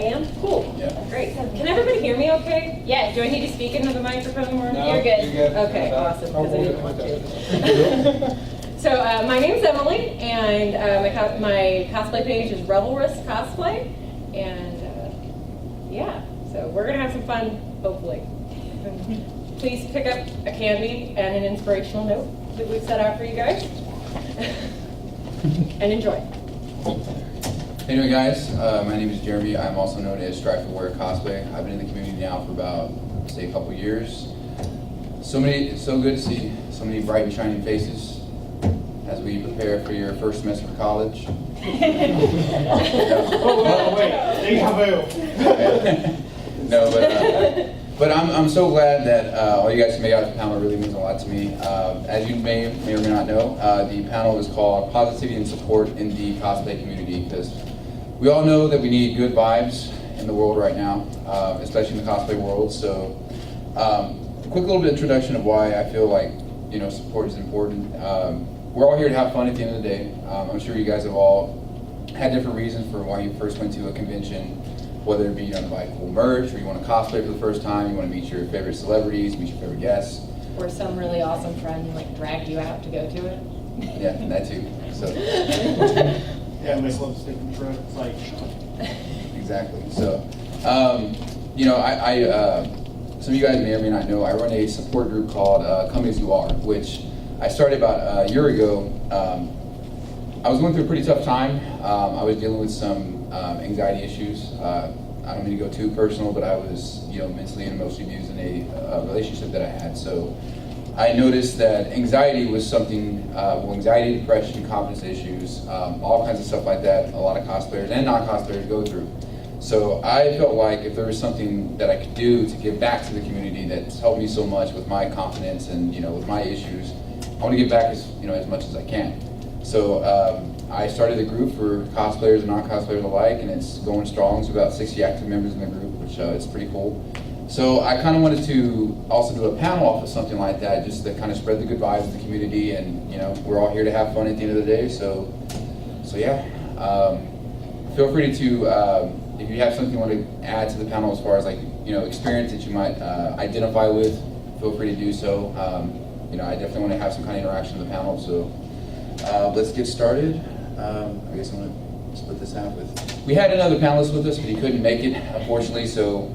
I am? Cool. Yeah. Great. Can everybody hear me okay? Yeah. Do I need to speak into the microphone more? No, You're good. you're good. Okay, awesome, because I didn't want to. So my name's Emily, and my cosplay page is Revelrous Cosplay, and yeah, so we're gonna have some fun, hopefully. Please pick up a candy and an inspirational note that we've set out for you guys, and enjoy. Anyway, guys, my name is Jeremy. I'm also known as Stryfe Cosplay. I've been in the community now for about, say, a couple years. So good to see so many bright and shining faces as we prepare for your first semester of college. No, but I'm so glad that all you guys made out of the panel. It really means a lot to me. As you may or may not know, the panel is called Positivity and Support in the Cosplay Community, because we all know that we need good vibes in the world right now, especially in the cosplay world. So, quick little bit introduction of why I feel like support is important. We're all here to have fun at the end of the day. I'm sure you guys have all had different reasons for why you first went to a convention, whether it be to buy cool merch, or you want to cosplay for the first time, you want to meet your favorite celebrities, meet your favorite guests. Or some really awesome friend like dragged you out to go to it. Yeah, that too. So. Yeah, Miss Lipstick and Tread. It's like, Exactly. So, some of you guys may or may not know, I run a support group called Come As You Are, which I started about a year ago. I was going through a pretty tough time. I was dealing with some anxiety issues. I don't mean to go too personal, but I was, mentally and emotionally abused in a relationship that I had. So I noticed that anxiety was something, anxiety, depression, confidence issues, all kinds of stuff like that, a lot of cosplayers and non-cosplayers go through. So I felt like if there was something that I could do to give back to the community that's helped me so much with my confidence and with my issues, I want to give back as much as I can. So I started a group for cosplayers and non-cosplayers alike, and it's going strong. It's about 60 active members in the group, which is pretty cool. So I kind of wanted to also do a panel off of something like that, just to kind of spread the good vibes of the community, and we're all here to have fun at the end of the day. So yeah, feel free to if you have something you want to add to the panel as far as experience that you might identify with, feel free to do so. I definitely want to have some kind of interaction in the panel. So let's get started. I guess I'm going to split this out with. We had another panelist with us, but he couldn't make it, unfortunately. So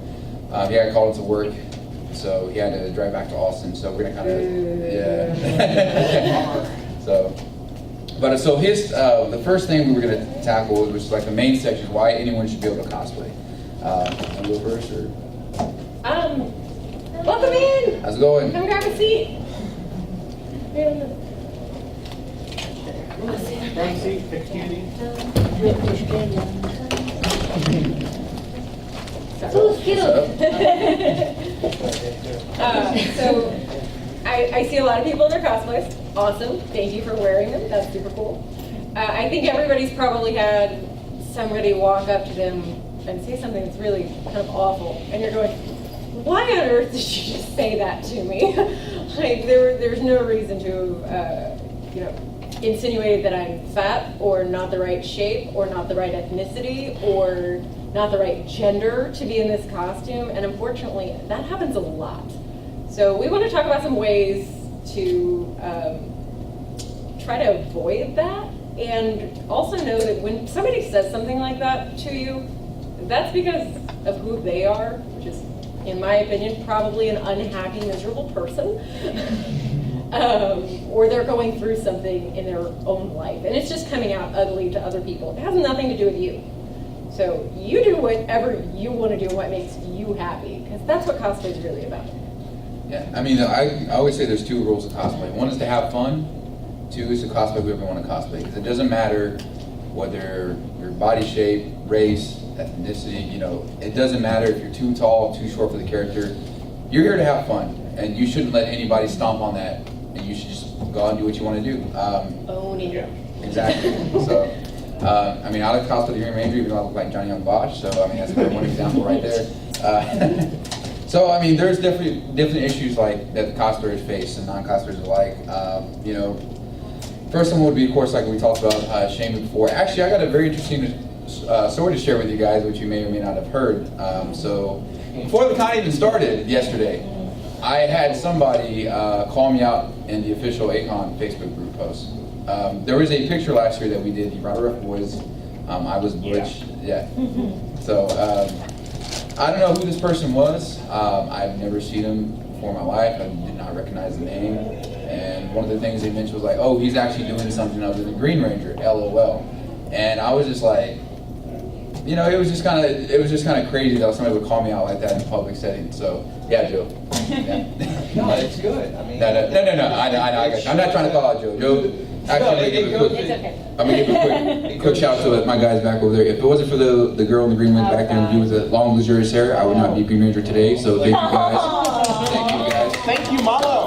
he got called into work, so he had to drive back to Austin. So we're gonna kind of So his the first thing we were gonna tackle, which is like the main section, why anyone should be able to cosplay. Want to go first, or? Welcome in. How's it going? Come grab a seat. front seat, pick candy. So cute. So I see a lot of people in their cosplays. Awesome. Thank you for wearing them. That's super cool. I think everybody's probably had somebody walk up to them and say something that's really kind of awful, and you're going, why on earth did you just say that to me? Like there's no reason to insinuate that I'm fat or not the right shape or not the right ethnicity or not the right gender to be in this costume, and unfortunately that happens a lot. So we want to talk about some ways to try to avoid that, and also know that when somebody says something like that to you, that's because of who they are, which is, in my opinion, probably an unhappy, miserable person. Or they're going through something in their own life, and it's just coming out ugly to other people. It has nothing to do with you. So you do whatever you want to do, what makes you happy, because that's what cosplay is really about. Yeah, I mean, I always say there's two rules of cosplay. One is to have fun. Two is to cosplay whoever you want to cosplay, because it doesn't matter whether your body shape, race, ethnicity, it doesn't matter if you're too tall, too short for the character. You're here to have fun, and you shouldn't let anybody stomp on that, and you should just go out and do what you want to do. Own it. Yeah. Exactly. So, I like cosplay the Green Ranger, even though I look like Johnny Young Bosch, so that's one example right there. So, there's different issues like that cosplayers face and non-cosplayers alike. First one would be, of course, like we talked about shaming before. Actually, I got a very interesting story to share with you guys, which you may or may not have heard. So before the con even started yesterday, I had somebody call me out in the official A-Kon Facebook group post. There was a picture last year that we did, the Revelrous boys. I was Butch, yeah. So I don't know who this person was. I've never seen him before in my life. I did not recognize the name. And one of the things they mentioned was like, oh, he's actually doing something other than Green Ranger, LOL. And I was just like, you know, it was just kind of crazy that somebody would call me out like that in a public setting. So yeah, Joe. Yeah. No, it's good. I mean, No. I got you. I'm not trying to call out Joe. Joe, actually, I'm gonna give a quick shout out to my guys back over there. If it wasn't for the girl in the green wig back there with the long luxurious hair, I would not be Green Ranger today. So thank you guys. Thank you guys. Thank you, Malo.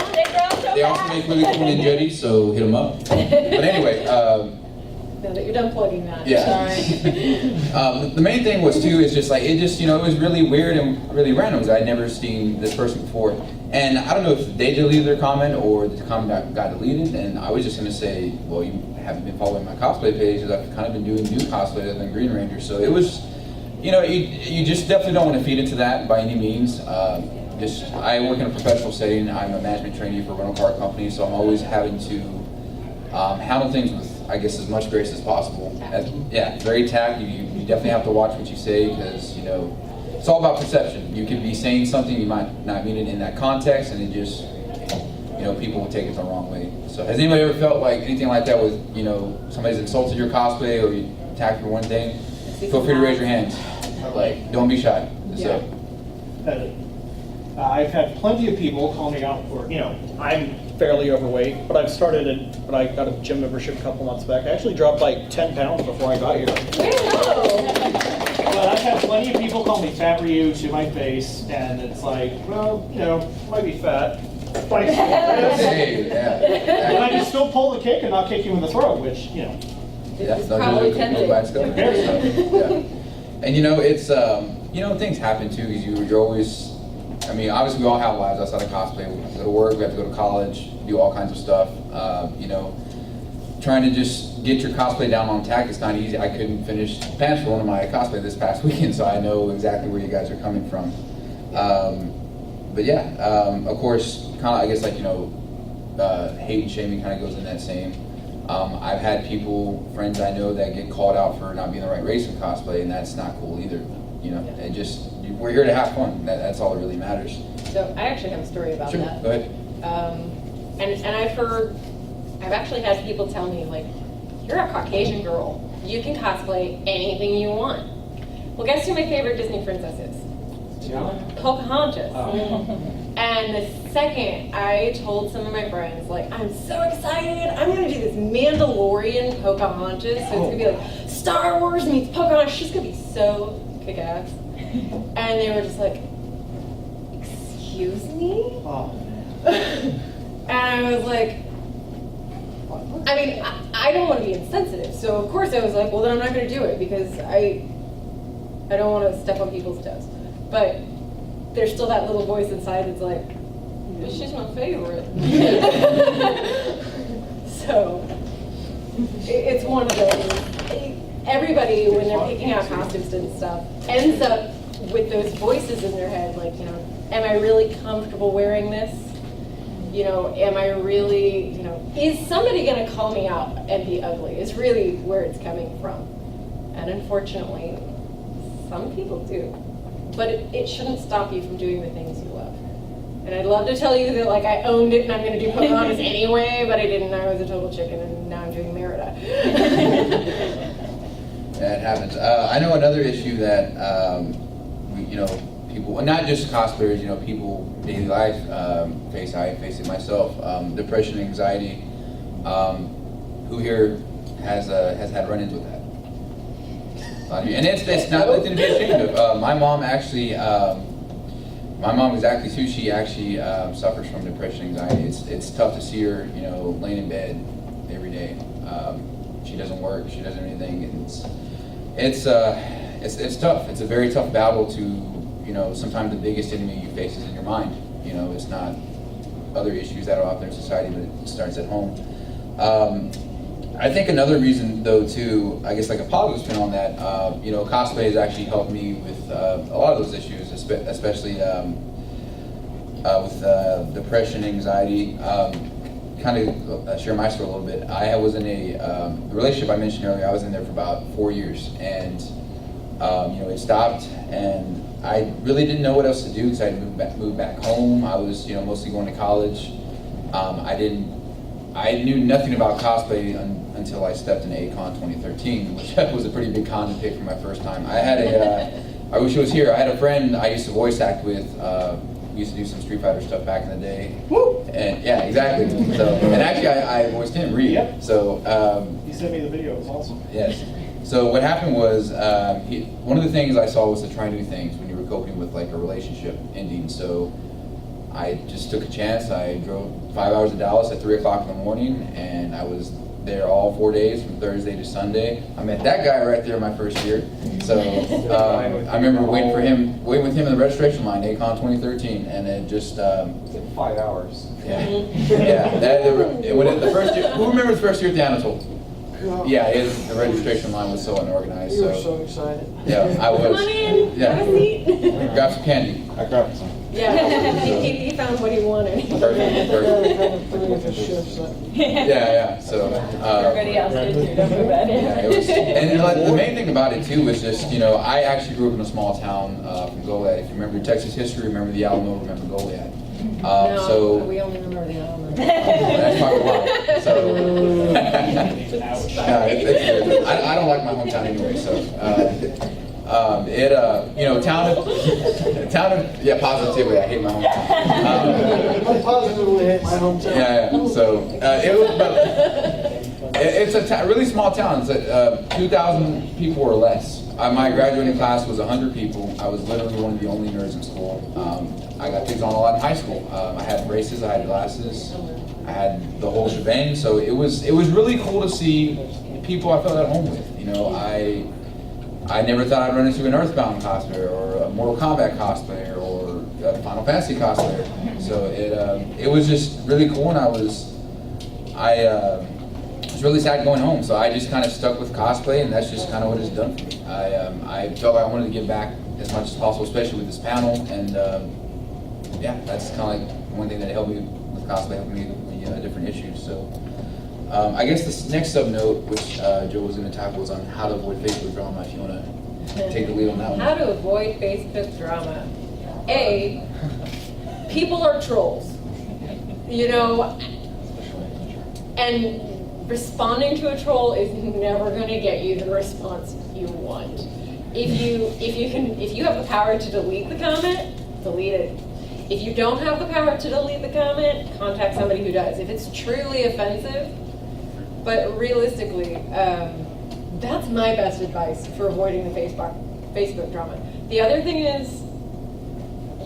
They also make really cool ninjettis, so hit them up. But anyway. Now that you're done plugging that. Yeah. Sorry. The main thing was too is just like it was really weird and really random because I'd never seen this person before, and I don't know if they deleted their comment or the comment got deleted. And I was just gonna say, well, you haven't been following my cosplay page because I've kind of been doing new cosplay other than Green Ranger. So it was, you just definitely don't want to feed into that by any means. I work in a professional setting. I'm a management trainee for a rental car company, so I'm always having to handle things with, I guess, as much grace as possible. Very tact. You definitely have to watch what you say because, it's all about perception. You could be saying something, you might not mean it in that context, and it just, people will take it the wrong way. So has anybody ever felt like anything like that with, somebody's insulted your cosplay or you attacked for one thing? Feel free to raise your hands. Like, don't be shy. So. I've had plenty of people call me out for, I'm fairly overweight, but I got a gym membership a couple months back. I actually dropped like 10 pounds before I got here. But I've had plenty of people call me Fat Ryu to my face, and it's like, well, might be fat. But I can still pull the kick and not kick you in the throat, which, It's probably tempting. And it's, things happen too, because you're always, obviously we all have lives outside of cosplay. We have to go to work, we have to go to college, do all kinds of stuff. Trying to just get your cosplay down on tack is not easy. I couldn't finish pants for one of my cosplay this past weekend, so I know exactly where you guys are coming from. Of course, kind of, I guess, hate and shaming kind of goes in that same. I've had friends I know that get called out for not being the right race in cosplay, and that's not cool either. We're here to have fun. That's all that really matters. So I actually have a story about Sure, that. go ahead. And I've actually had people tell me, like, you're a Caucasian girl. You can cosplay anything you want. Well, guess who my favorite Disney princess is? Pocahontas. And the second I told some of my friends, like, I'm so excited, I'm gonna do this Mandalorian Pocahontas, so it's gonna be like Star Wars meets Pocahontas, she's gonna be so kick-ass. And they were just like, excuse me? And I was like, I don't want to be insensitive, so of course I was like, well then I'm not gonna do it because I don't want to step on people's toes. But there's still that little voice inside that's like, but she's my favorite. So it's one of those. Everybody, when they're picking out costumes and stuff, ends up with those voices in their head, like, am I really comfortable wearing this? Am I really, is somebody going to call me out and be ugly? Is really where it's coming from. And unfortunately, some people do. But it shouldn't stop you from doing the things you love. And I'd love to tell you that, like, I owned it and I'm going to do Pocahontas anyway, but I didn't. I was a total chicken, and now I'm doing Merida. That happens. I know another issue that, people, not just cosplayers, people daily life face. I face it myself. Depression, anxiety. Who here has had run-ins with that? And it's not nothing to be ashamed of. My mom exactly too. She actually suffers from depression, anxiety. It's tough to see her, laying in bed every day. She doesn't work. She doesn't do anything. And it's tough. It's a very tough battle to. Sometimes the biggest enemy you face is in your mind. It's not other issues that are out there in society, but it starts at home. I think another reason, though, too, I guess like a positive spin on that, you know, cosplay has actually helped me with a lot of those issues, especially with depression, anxiety. Kind of share my story a little bit. I was in a relationship I mentioned earlier. I was in there for about 4 years, and you know, it stopped, and I really didn't know what else to do because I had moved back home. I was, you know, mostly going to college. I knew nothing about cosplay until I stepped in A-Kon 2013, which was a pretty big con to pick for my first time. I had I wish it was here. I had a friend I used to voice act with. We used to do some Street Fighter stuff back in the day. Woo! And yeah, exactly. So, and actually, I voiced him, Reed. Yep. So. You sent me the video. It was awesome. Yes. So what happened was, one of the things I saw was to try new things when you were coping with like a relationship ending. So I just took a chance. I drove 5 hours to Dallas at 3 o'clock in the morning, and I was there all 4 days from Thursday to Sunday. I met that guy right there my first year. So I remember waiting with him in the registration line, A-Kon 2013, and it just. 5 hours. Yeah. Yeah. The first year, who remembers the first year at the Anatole? Yeah, the registration line was so unorganized. You were so excited. Yeah, I was. Come on in, Yeah. have a seat. Grab some candy. I grabbed some. Yeah, he found what he wanted. Perfect. Yeah. So. Everybody else did too, don't feel bad. Yeah, it was, and like, the main thing about it too was just, you know, I actually grew up in a small town from Goliad. If you remember Texas history, remember the Alamo, remember Goliad. No, So we only remember the Alamo. that's my problem. So no, it's good. I don't like my hometown anyway. So you know, town of yeah, positively, I hate my hometown. I positively hate my hometown. Yeah. So it was about. It's a really small town. It's 2,000 people or less. My graduating class was 100 people. I was literally one of the only nerds in school. I got picked on a lot in high school. I had braces, I had glasses, I had the whole shebang. So it was really cool to see people I felt at home with. You know, I never thought I'd run into an Earthbound cosplayer or a Mortal Kombat cosplayer or a Final Fantasy cosplayer. So it was just really cool, and I was really sad going home. So I just kind of stuck with cosplay, and that's just kind of what it's done for me. I felt like I wanted to give back as much as possible, especially with this panel, and yeah, that's kind of like one thing that helped me with cosplay, helped me with the different issues. So I guess this next sub note, which Joe was going to tackle, was on how to avoid Facebook drama. If you want to take the lead on that one. How to avoid Facebook drama. A, people are trolls. You know, and responding to a troll is never going to get you the response you want. If you have the power to delete the comment, delete it. If you don't have the power to delete the comment, contact somebody who does. If it's truly offensive, but realistically, that's my best advice for avoiding the Facebook drama. The other thing is,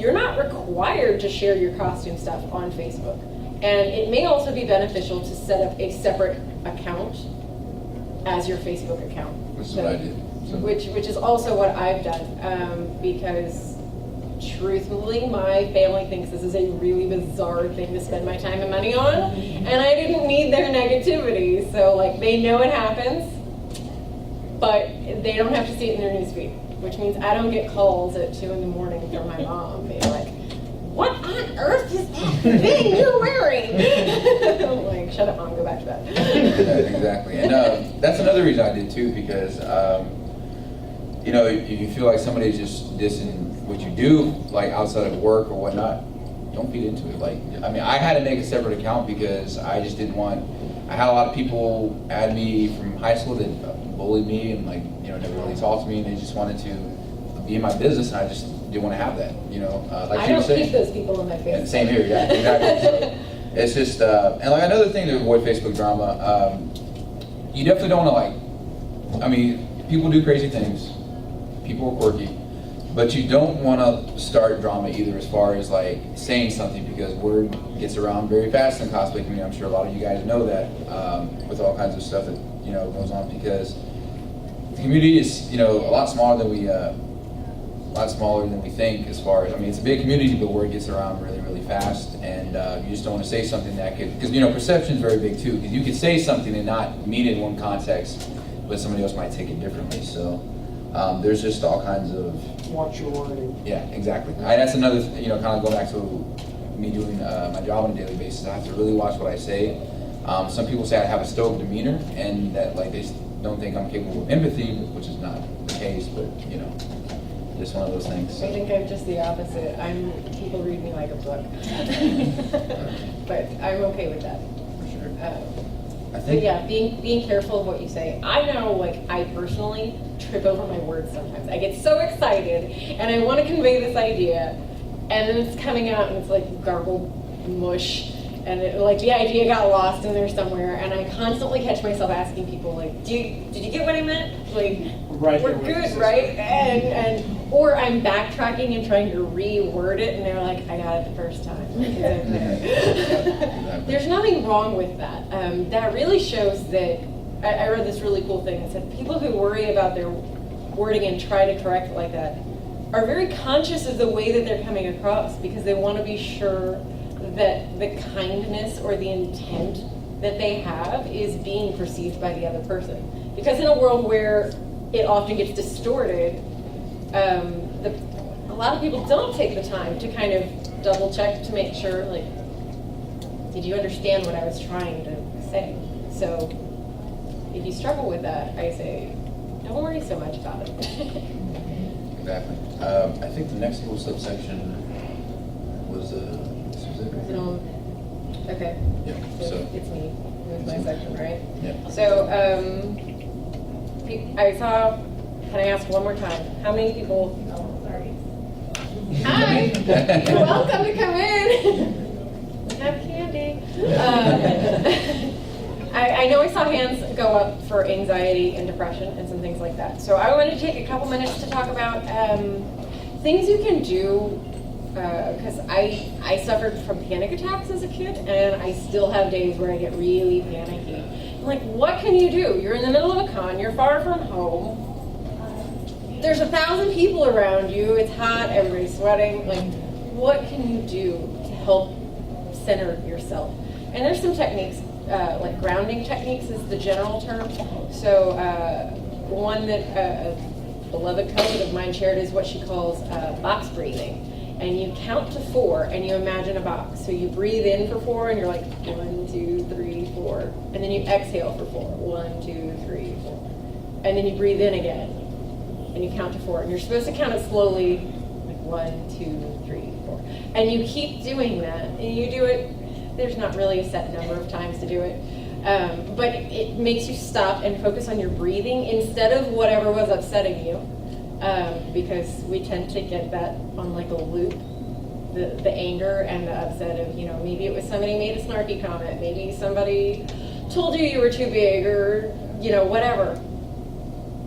you're not required to share your costume stuff on Facebook. And it may also be beneficial to set up a separate account as your Facebook account. Which is what I did. So. Which is also what I've done, because truthfully, my family thinks this is a really bizarre thing to spend my time and money on, and I didn't need their negativity. So like, they know it happens, but they don't have to see it in their newsfeed, which means I don't get calls at 2 in the morning from my mom being like, "What on earth is that thing you're wearing?" I'm like, "Shut up, Mom, go back to bed." Yeah, exactly, and that's another reason I did too, because you know, if you feel like somebody's just dissing what you do, like outside of work or whatnot, don't feed into it. Like, I mean, I had to make a separate account because I just didn't want. I had a lot of people add me from high school that bullied me and, like, you know, never really talked to me, and they just wanted to be in my business, and I just didn't want to have that. You know, like I she was don't saying. keep those people in my face. And same here, yeah, exactly. So it's just, and like another thing to avoid Facebook drama, you definitely don't want to, like, I mean, people do crazy things, people are quirky, but you don't want to start drama either, as far as like saying something, because word gets around very fast in the cosplay community. I'm sure a lot of you guys know that, with all kinds of stuff that, you know, goes on, because the community is, you know, a lot smaller than we lot smaller than we think as far as, I mean, it's a big community, but word gets around really, really fast, and you just don't want to say something that could, because, perception is very big too, because you could say something and not mean it in one context, but somebody else might take it differently, so there's just all kinds of... Watch your wording. Yeah, exactly. That's another, kind of going back to me doing my job on a daily basis, I have to really watch what I say. Some people say I have a stoic demeanor, and that like they don't think I'm capable of empathy, which is not the case, but just one of those things. I think I'm just the opposite. People read me like a book. But I'm okay with that. For sure. I But think, yeah, being careful of what you say. I know, like, I personally trip over my words sometimes. I get so excited, and I want to convey this idea, and then it's coming out, and it's like garbled mush, and the idea got lost in there somewhere, and I constantly catch myself asking people, like, did you get what I meant? Like, Right we're there with good, the right? Or I'm backtracking and trying to reword it, and they're like, I got it the first time. There's nothing wrong with that. That really shows that, I read this really cool thing that said people who worry about their wording and try to correct it like that are very conscious of the way that they're coming across, because they want to be sure that the kindness or the intent that they have is being perceived by the other person. Because in a world where it often gets distorted, a lot of people don't take the time to kind of double check to make sure, like, did you understand what I was trying to say? So if you struggle with that, I say, don't worry so much about it. exactly. I think the next little subsection was, this was it, right? Okay. Yeah, So so, it's me. It was my section, right? yeah. So, I saw, can I ask one more time? How many people? Oh, sorry. Hi, you're welcome to come in. We have candy. I know I saw hands go up for anxiety and depression and some things like that. So I wanted to take a couple minutes to talk about things you can do, because I suffered from panic attacks as a kid, and I still have days where I get really panicky. I'm like, what can you do? You're in the middle of a con, you're far from home, there's 1,000 people around you, it's hot, everybody's sweating. Like, what can you do to help center yourself? And there's some techniques, like grounding techniques is the general term. So one that a beloved cousin of mine shared is what she calls box breathing. And you count to 4 and you imagine a box. So you breathe in for 4 and you're like 1, 2, 3, 4. And then you exhale for 4. 1, 2, 3, 4. And then you breathe in again. And you count to 4. And you're supposed to count it slowly, like 1, 2, 3, 4. And you keep doing that. And you do it, there's not really a set number of times to do it. But it makes you stop and focus on your breathing instead of whatever was upsetting you. Because we tend to get that on like a loop, the anger and the upset of, maybe it was somebody made a snarky comment, maybe somebody told you were too big, or, whatever.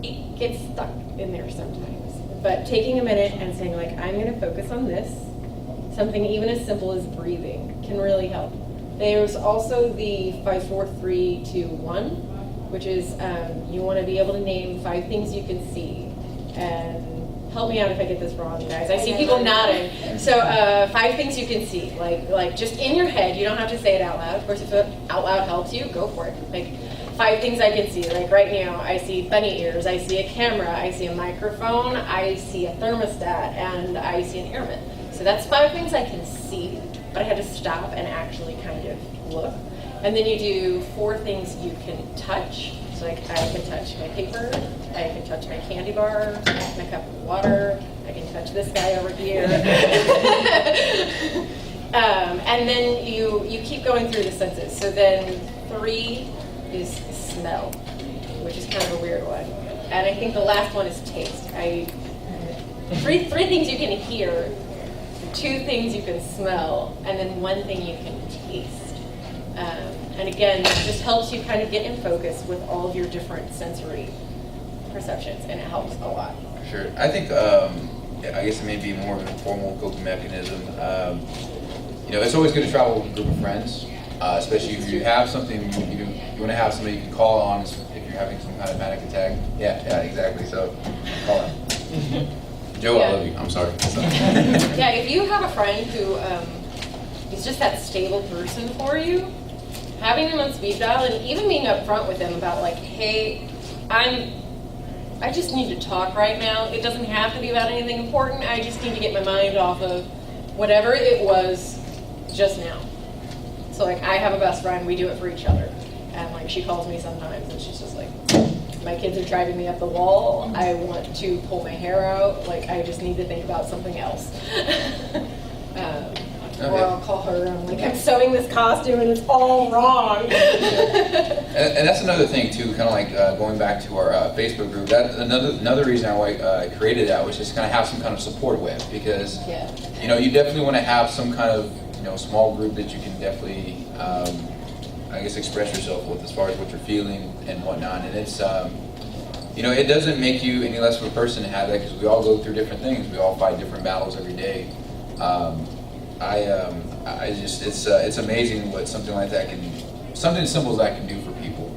It gets stuck in there sometimes. But taking a minute and saying, like, I'm going to focus on this, something even as simple as breathing, can really help. There's also the 5, 4, 3, 2, 1, which is you want to be able to name 5 things you can see. And help me out if I get this wrong, guys. I see people nodding. So 5 things you can see, like just in your head. You don't have to say it out loud. Of course, if it out loud helps you, go for it. Like 5 things I can see. Like right now, I see bunny ears. I see a camera. I see a microphone. I see a thermostat, and I see an airman. So that's 5 things I can see. But I had to stop and actually kind of look. And then you do 4 things you can touch. So like I can touch my paper, I can touch my candy bar, my cup of water, I can touch this guy over here. And then you keep going through the senses. So then 3 is smell, which is kind of a weird one. And I think the last one is taste. 3 things you can hear, 2 things you can smell, and then 1 thing you can taste. And again, it just helps you kind of get in focus with all of your different sensory perceptions, and it helps a lot. For sure. I think, I guess it may be more of an informal coping mechanism. It's always good to travel with a group of friends, especially if you have something, you want to have somebody you can call on if you're having some kind of panic attack. Yeah, exactly. So, call them. Joe, Yeah. I love you. I'm sorry. Yeah, if you have a friend who is just that stable person for you, having them on speed dial and even being upfront with them about like, hey, I just need to talk right now. It doesn't have to be about anything important. I just need to get my mind off of whatever it was just now. So like, I have a best friend, we do it for each other. And like, she calls me sometimes and she's just like, my kids are driving me up the wall. I want to pull my hair out. Like, I just need to think about something else. Or I'll call her and I'm like, I'm sewing this costume and it's all wrong. And that's another thing too, kind of like going back to our Facebook group. That another reason I created that was just kind of have some kind of support with, because Yeah. you know, you definitely want to have some kind of, you know, small group that you can definitely I guess express yourself with as far as what you're feeling and whatnot. And it's you know, it doesn't make you any less of a person to have that, because we all go through different things. We all fight different battles every day. I just, it's amazing what something like that can, something as simple as that can do for people.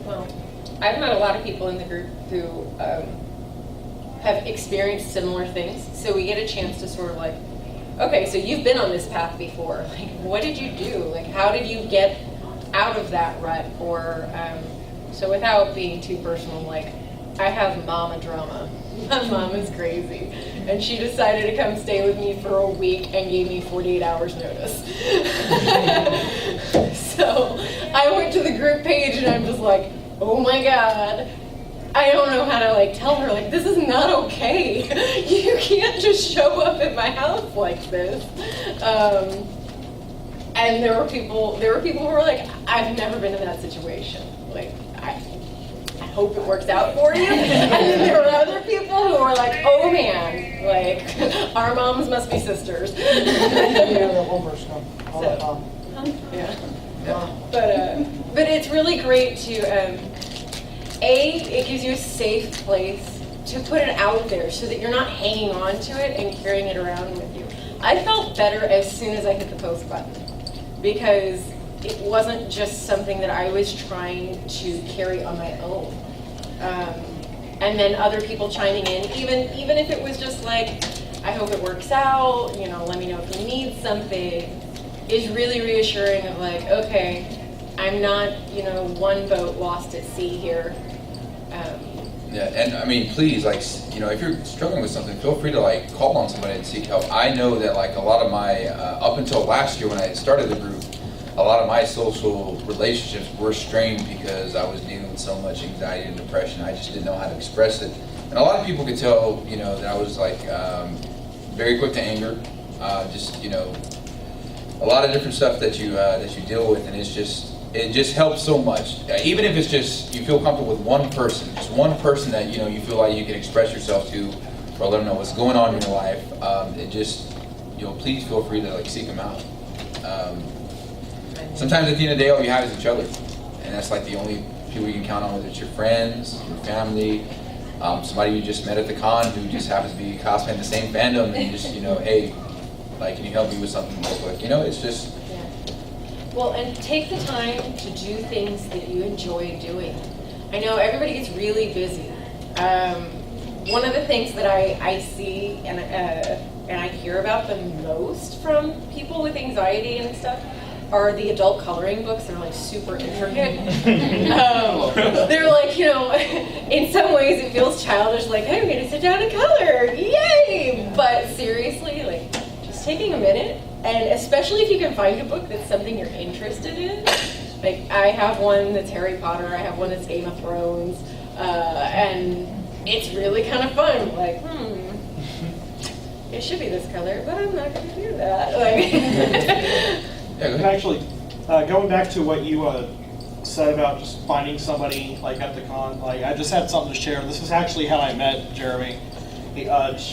Well, I've met a lot of people in the group who have experienced similar things. So we get a chance to sort of like, okay, so you've been on this path before. Like, what did you do? Like, how did you get out of that rut? Or, so without being too personal, like, I have mama drama. My mom is crazy. And she decided to come stay with me for a week and gave me 48 hours notice. So I went to the group page and I'm just like, oh my God. I don't know how to like tell her, like, this is not okay. You can't just show up at my house like this. And there were people who were like, I've never been in that situation. Like, I hope it works out for you. And then there were other people who were like, oh man, like, our moms must be sisters. Yeah, that one person all the So- time. Yeah. But it's really great to, it gives you a safe place to put it out there so that you're not hanging on to it and carrying it around with you. I felt better as soon as I hit the post button, because it wasn't just something that I was trying to carry on my own. And then other people chiming in, even if it was just like, I hope it works out, you know, let me know if you need something, is really reassuring of like, okay, I'm not, you know, one boat lost at sea here. Yeah, and I mean, please, like, you know, if you're struggling with something, feel free to like call on somebody and seek help. I know that like a lot of my, up until last year when I started the group, a lot of my social relationships were strained because I was dealing with so much anxiety and depression. I just didn't know how to express it. And a lot of people could tell, you know, that I was like very quick to anger, just, you know, a lot of different stuff that you deal with, and it just helps so much. Even if it's just you feel comfortable with one person, just one person that, you know, you feel like you can express yourself to, or let them know what's going on in your life. It just, you know, please feel free to like seek them out. Sometimes at the end of the day, all you have is each other, and that's like the only people you can count on, whether it's your friends, your family, somebody you just met at the con who just happens to be cosplaying the same fandom, and just, you know, hey, like, can you help me with something real quick? You know, it's just. Yeah. Well, and take the time to do things that you enjoy doing. I know everybody gets really busy. One of the things that I see and I hear about the most from people with anxiety and stuff are the adult coloring books that are like super intricate. They're like, you know, in some ways it feels childish, like, hey, I'm gonna sit down and color, yay! But seriously, like, just taking a minute, and especially if you can find a book that's something you're interested in. Like, I have one that's Harry Potter, I have one that's Game of Thrones, and it's really kind of fun. Like, it should be this color, but I'm not gonna do that. Like, Yeah, go And ahead. actually, going back to what you said about just finding somebody like at the con, like I just had something to share. This is actually how I met Jeremy. This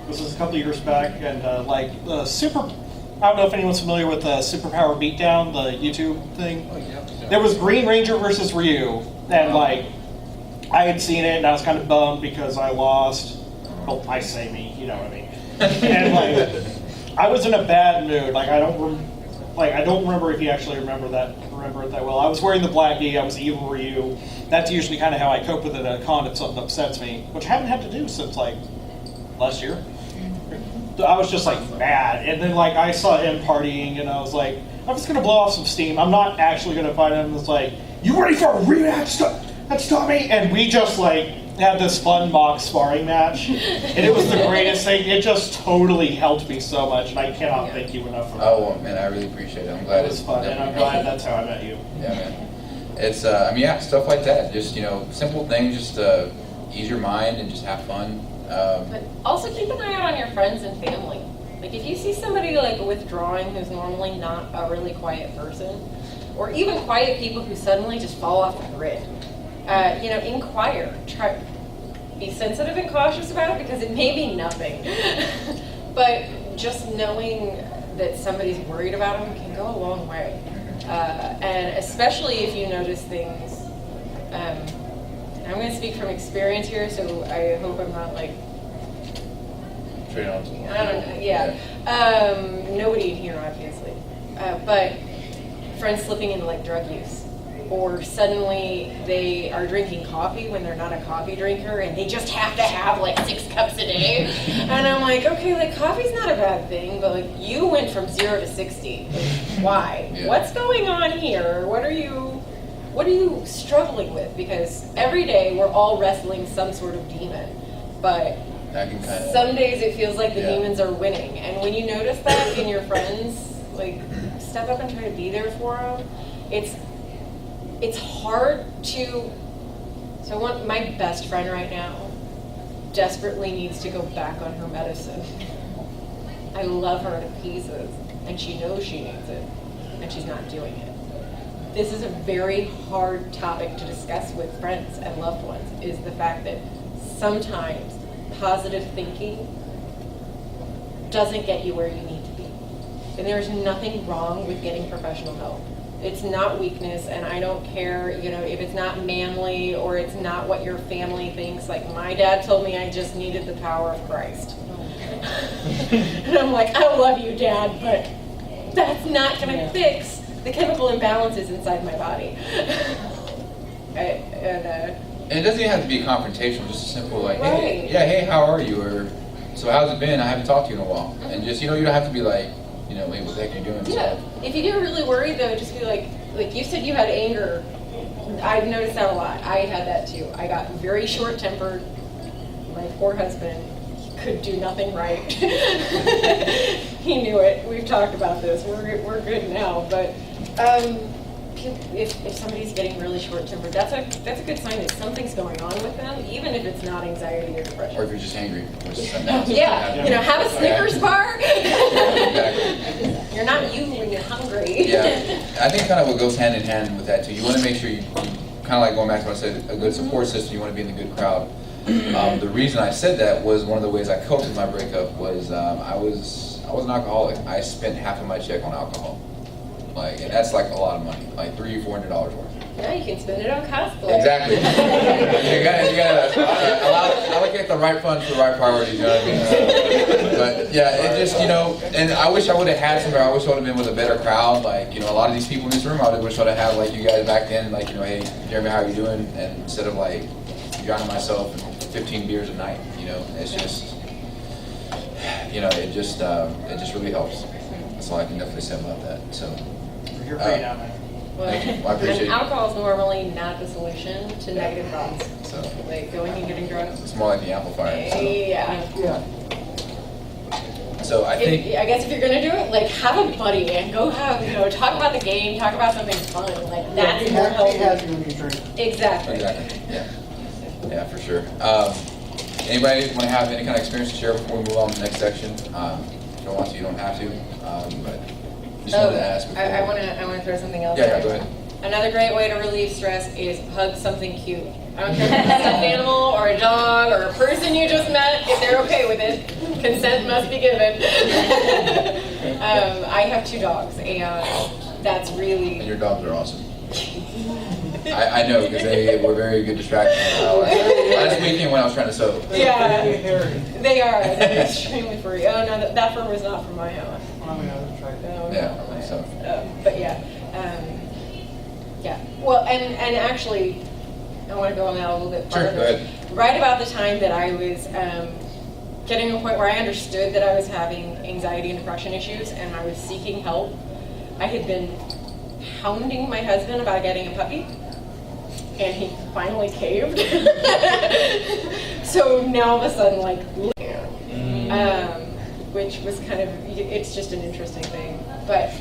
was a couple of years back, and I don't know if anyone's familiar with Superpower Beatdown, the YouTube thing. Oh, yeah. There was Green Ranger versus Ryu, and like I had seen it, and I was kind of bummed because I lost. Well, I say me, you know what I mean. And like I was in a bad mood. Like I don't remember if you actually remember it that well. I was wearing the black gi. I was evil Ryu. That's usually kind of how I cope with it at a con if something upsets me, which I haven't had to do since like last year. I was just like mad, and then like I saw him partying, and I was like, I'm just gonna blow off some steam. I'm not actually gonna fight him. It's like, you ready for a rematch? That's Tommy, and we just like had this fun mock sparring match, and it was the greatest thing. It just totally helped me so much, and I cannot thank you enough for that. Oh, well, man, I really appreciate it. I'm glad It was fun, and I'm glad that's how I met you. Yeah, man. It's, I mean, yeah, stuff like that. Just, you know, simple things, just to ease your mind and just have fun. But also keep an eye out on your friends and family. Like if you see somebody like withdrawing who's normally not a really quiet person, or even quiet people who suddenly just fall off the grid, you know, inquire. Try, be sensitive and cautious about it because it may be nothing. But just knowing that somebody's worried about them can go a long way. And especially if you notice things, I'm going to speak from experience here, so I hope I'm not like, Straight on. I don't know, yeah. Nobody in here, obviously. But friends slipping into like drug use. Or suddenly they are drinking coffee when they're not a coffee drinker and they just have to have like 6 cups a day. And I'm like, okay, like coffee's not a bad thing, but like you went from 0 to 60. Why? Yeah. What's going on here? What are you struggling with? Because every day we're all wrestling some sort of demon. But I can kind of. some days it feels like the Yeah. demons are winning. And when you notice that in your friends, like step up and try to be there for them. It's hard to, so my best friend right now desperately needs to go back on her medicine. I love her to pieces, and she knows she needs it, and she's not doing it. This is a very hard topic to discuss with friends and loved ones, is the fact that sometimes positive thinking doesn't get you where you need to be. And there's nothing wrong with getting professional help. It's not weakness, and I don't care, you know, if it's not manly or it's not what your family thinks. Like my dad told me I just needed the power of Christ. And I'm like, I love you, Dad, but that's not going to fix the chemical imbalances inside my body. And it doesn't even have to be confrontational, just a simple like, Right. hey, yeah, hey, how are you? Or, so how's it been? I haven't talked to you in a while. And just, you know, you don't have to be like, you know, hey, what the heck are you doing? Yeah. If you get really worried though, just be like you said you had anger. I've noticed that a lot. I had that too. I got very short-tempered. My poor husband could do nothing right. He knew it. We've talked about this. We're good now. But if somebody's getting really short-tempered, that's a good sign that something's going on with them, even if it's not anxiety or depression. Or if you're just angry. Which is something else. Yeah, you know, have a Snickers bar. Exactly. You're not you when you're hungry. Yeah, I think kind of what goes hand in hand with that too. You want to make sure you kind of like going back to what I said, a good support system. You want to be in a good crowd. The reason I said that was one of the ways I coped with my breakup was I was an alcoholic. I spent half of my check on alcohol, like, and that's like a lot of money, like $300 or $400 worth. Yeah, you can spend it on cosplay. Exactly. you gotta allocate the right funds for the right priorities. You know what I mean? But yeah, it just, you know, and I wish I would have had somewhere. I wish I would have been with a better crowd. Like, you know, a lot of these people in this room, I wish I would have had like you guys back then. Like, you know, hey, Jeremy, how are you doing? And instead of like drowning myself in 15 beers a night, you know, it's just, you know, it just really helps. That's all I can definitely say about that. So. You're great now, man. Well, Thank you. I appreciate and it. alcohol is normally not the solution to negative thoughts. So Like going and getting drunk. it's more like the amplifier. So, Yeah. Yeah. so I think. I guess if you're gonna do it, like have a buddy and go have, you know, talk about the game, talk about something fun. Like that's Be more happy healthy. when you drink. Exactly. Exactly. Yeah. Yeah, for sure. Anybody want to have any kind of experience to share before we move on to the next section? If you don't want to, you don't have to. But just wanted to ask. Before. I wanna throw something else. Yeah, out. go ahead. Another great way to relieve stress is hug something cute. I don't care if it's a stuffed animal or a dog or a person you just met, if they're okay with it. Consent must be given. I have 2 dogs, and that's And really... your dogs are awesome. I know, because they were very good distractions. Last weekend when I was trying to sew. Yeah, Harry. they are. They're extremely furry. Oh, no, that fur was not from my house. Oh, yeah, that's right. No, not Yeah, from my so. house. But yeah. Yeah. Well, and actually, I want to go on that a little bit Sure, farther. go ahead. Right about the time that I was getting to a point where I understood that I was having anxiety and depression issues, and I was seeking help. I had been hounding my husband about getting a puppy, and he finally caved. So now all of a sudden, like, which was kind of, it's just an interesting thing. But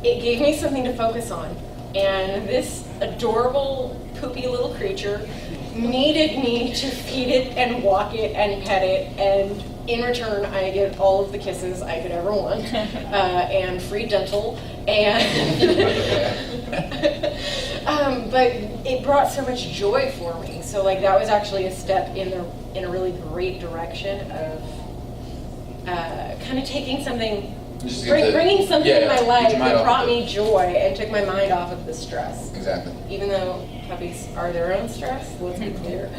it gave me something to focus on. And this adorable, poopy little creature needed me to feed it and walk it and pet it, and in return I get all of the kisses I could ever want, and free dental, and but it brought so much joy for me. So like that was actually a step in a really great direction of kind of taking something, bringing something in my life that brought me joy and took my mind off of the stress. Exactly. Even though puppies are their own stress, let's be clear.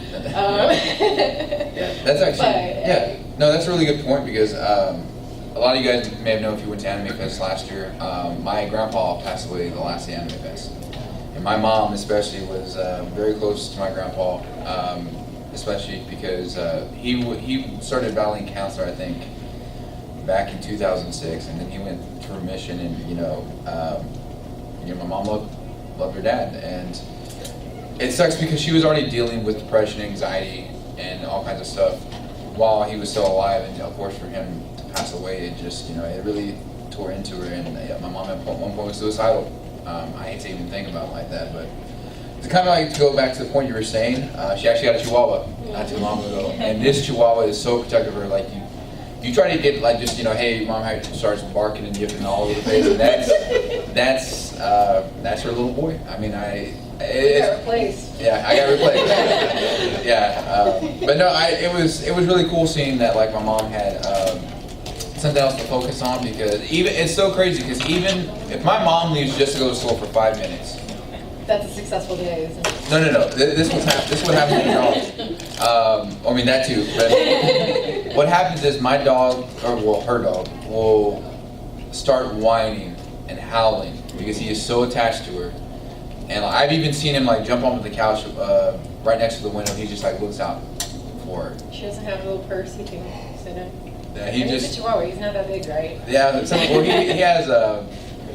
That's actually, no, that's a really good point, because a lot of you guys may have known if you went to Anime Fest last year, my grandpa passed away the last Anime Fest. And my mom especially was very close to my grandpa, especially because he started battling cancer, I think, back in 2006, and then he went to remission, and my mom loved her dad, and it sucks because she was already dealing with depression, anxiety, and all kinds of stuff while he was still alive, and of course for him to pass away, it just, it really tore into her, and my mom at one point was suicidal. I hate to even think about it like that, but it's kind of like, to go back to the point you were saying, she actually got a Chihuahua not too long ago, and this Chihuahua is so protective of her. Like, you try to get, like, just, hey, mom starts barking and yipping all over the place, and that's her little boy. I mean, You got replaced. Yeah, I got replaced. But no, it was really cool seeing that, like, my mom had something else to focus on, because it's so crazy, because even if my mom leaves just to go to school for 5 minutes. That's a successful day, isn't it? No. This what happens in college. I mean, that too. But what happens is my dog, her dog, will start whining and howling because he is so attached to her. And I've even seen him like jump onto the couch right next to the window. He just like looks out for her. She doesn't have a little purse he can sit in. Yeah, he's a Chihuahua. He's not that big, right? Yeah,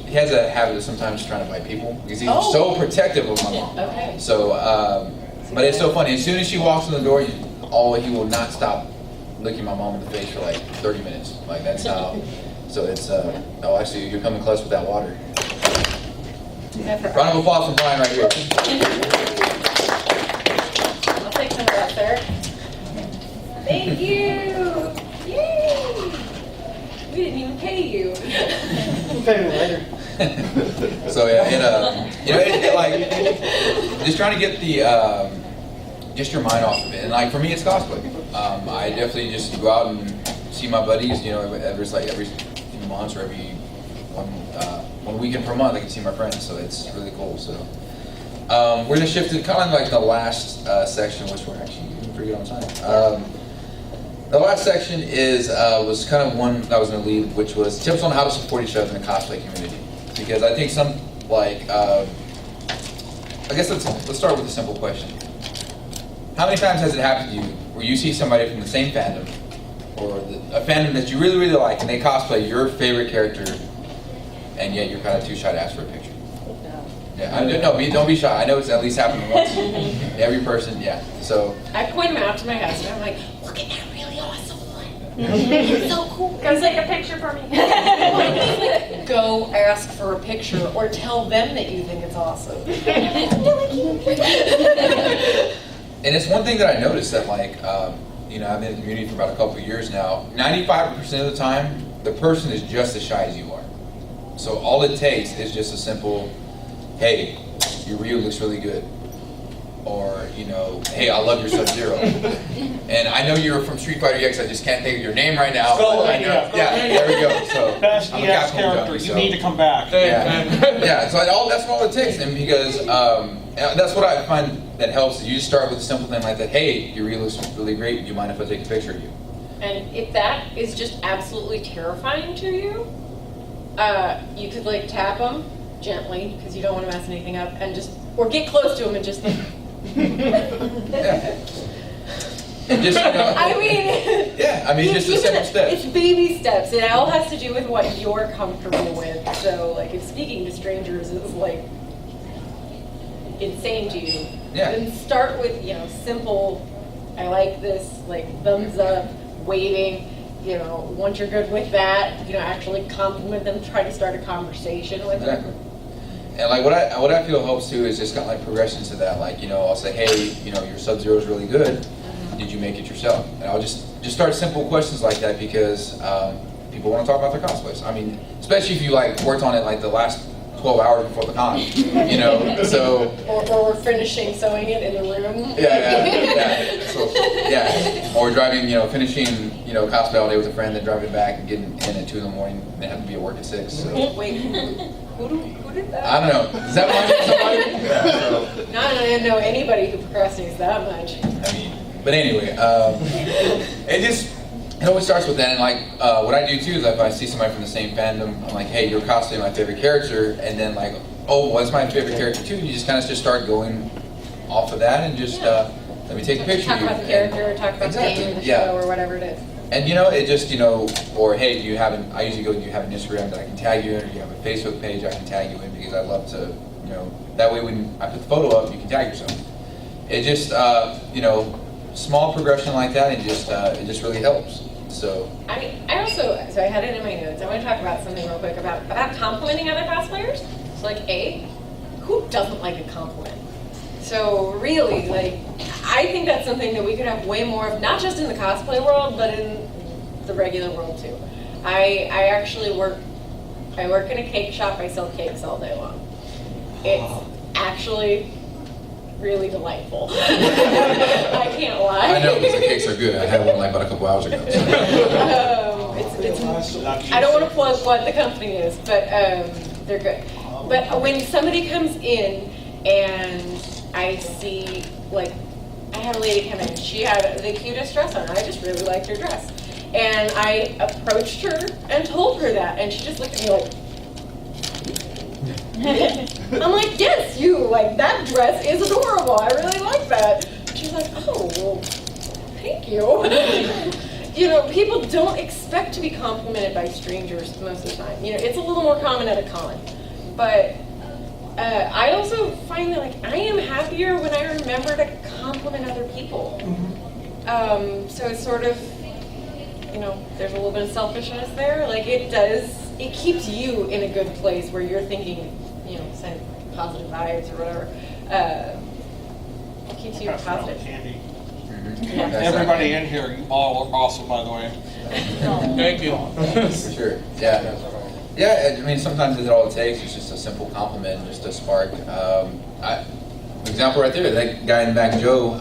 he has a habit of sometimes trying to bite people because he's so protective of my mom. Okay. So, but it's so funny. As soon as she walks in the door, he will not stop licking my mom in the face for like 30 minutes. Like, that's how. So it's actually, you're coming close with that water. Round of applause for Brian right here. I'll take some of that, sir. Thank you. Yay! We didn't even pay you. We'll pay me later. So just trying to get just your mind off of it. And like for me, it's cosplay. I definitely just go out and see my buddies. Every few months or every one weekend per month, I can see my friends. So it's really cool. So we're gonna shift to kind of like the last section, which we're actually doing pretty good on time. The last section was kind of one that I was going to lead, which was tips on how to support each other in the cosplay community. Because I think I guess let's start with a simple question. How many times has it happened to you where you see somebody from the same fandom, or a fandom that you really, really like, and they cosplay your favorite character, and yet you're kind of too shy to ask for a picture? Don't be shy. I know it's at least happened once. Every person, So I point him out to my husband. I'm like, look at that really awesome one. It's so cool. Go take a picture for me. Go ask for a picture or tell them that you think it's awesome. And it's one thing that I noticed that I've been in the community for about a couple of years now. 95% of the time, the person is just as shy as you are. So all it takes is just a simple, hey, your Ryu looks really good. Or, hey, I love your Sub-Zero. And I know you're from Street Fighter EX, I just can't think of your name right now. There we go. So best I'm a EX Capcom character, junkie, you need to come back. So that's all it takes. And because that's what I find that helps, is you just start with a simple thing like that. Hey, your Ryu looks really great. Do you mind if I take a picture of you? And if that is just absolutely terrifying to you, you could like tap them gently because you don't want to mess anything up, and or get close to them and just. And just, you know, I mean, yeah, I mean, just a simple step. It's baby steps. It all has to do with what you're comfortable with. So, like, if speaking to strangers is like insane to you, then start with, you know, simple. I like this, like thumbs up, waving. You know, once you're good with that, you know, actually compliment them. Try to start a conversation with them. And like what I feel helps too is just kind of like progressions to that. Like, you know, I'll say, hey, you know, your Sub-Zero is really good. Did you make it yourself? And I'll just start simple questions like that because people want to talk about their cosplays. I mean, especially if you like worked on it like the last 12 hours before the con, you know. So or we're finishing sewing it in the room. Yeah. So, yeah. Or driving, you know, finishing, you know, cosplay all day with a friend, then driving back and getting in at 2 in the morning. And they have to be at work at 6. So. Wait, who did that? I don't know. Is that somebody? Yeah, so. No, I didn't know anybody who procrastinates that much. I mean, but anyway, it always starts with that. And like, what I do too is if I see somebody from the same fandom, I'm like, hey, you're cosplaying my favorite character, and then like, oh, what's my favorite character too? And you just kind of just start going off of that and just let me take a picture Talk of you. about the character, or talk about the game, the show, or whatever it is. And you know, it just, you know, or hey, do you have I usually go, do you have an Instagram that I can tag you in, or do you have a Facebook page I can tag you in, because I love to, you know, that way when I put the photo up, you can tag yourself. It just, you know, small progression like that, and just, it just really helps. So. I mean, I had it in my notes. I want to talk about something real quick about complimenting other cosplayers. So like, who doesn't like a compliment? So really, like, I think that's something that we could have way more of, not just in the cosplay world, but in the regular world too. I actually work in a cake shop. I sell cakes all day long. It's actually really delightful. I can't lie. I know, because the cakes are good. I had one like about a couple hours ago. I don't want to plug what the company is, but they're good. But when somebody comes in and I see, like, I had a lady come in, she had the cutest dress on. I just really liked her dress. And I approached her and told her that, and she just looked at me like, I'm like, yes, like, that dress is adorable. I really like that. She's like, oh, well, thank you. You know, people don't expect to be complimented by strangers most of the time. You know, it's a little more common at a con. But I also find that, like, I am happier when I remember to compliment other people. So it's sort of, you know, there's a little bit of selfishness there. Like, it keeps you in a good place where you're thinking, you know, send positive vibes or whatever. It keeps you positive. Candy. Yeah, Everybody in here, you all look awesome, by the way. Thank you. For sure. Yeah. Yeah, I mean, sometimes it's all it takes. It's just a simple compliment, just a spark. Example right there, that guy in the back, Joe.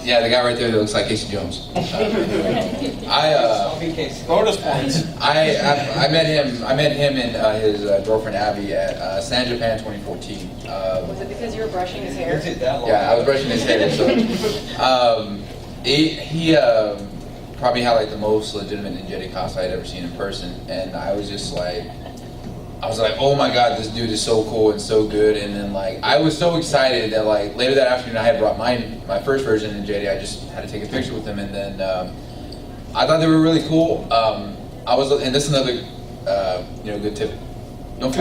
Yeah, the guy right there that looks like Casey Jones. Bonus points. I met him and his girlfriend Abby at San Japan 2014. Was it because you were brushing his hair? Yeah, I was brushing his hair. So, he probably had like the most legitimate ninja cosplay I'd ever seen in person, and I was like, oh my god, this dude is so cool and so good. And then like, I was so excited that like later that afternoon I had brought my first version in JD. I just had to take a picture with them, and then I thought they were really cool. And this is another you know, good tip. Don't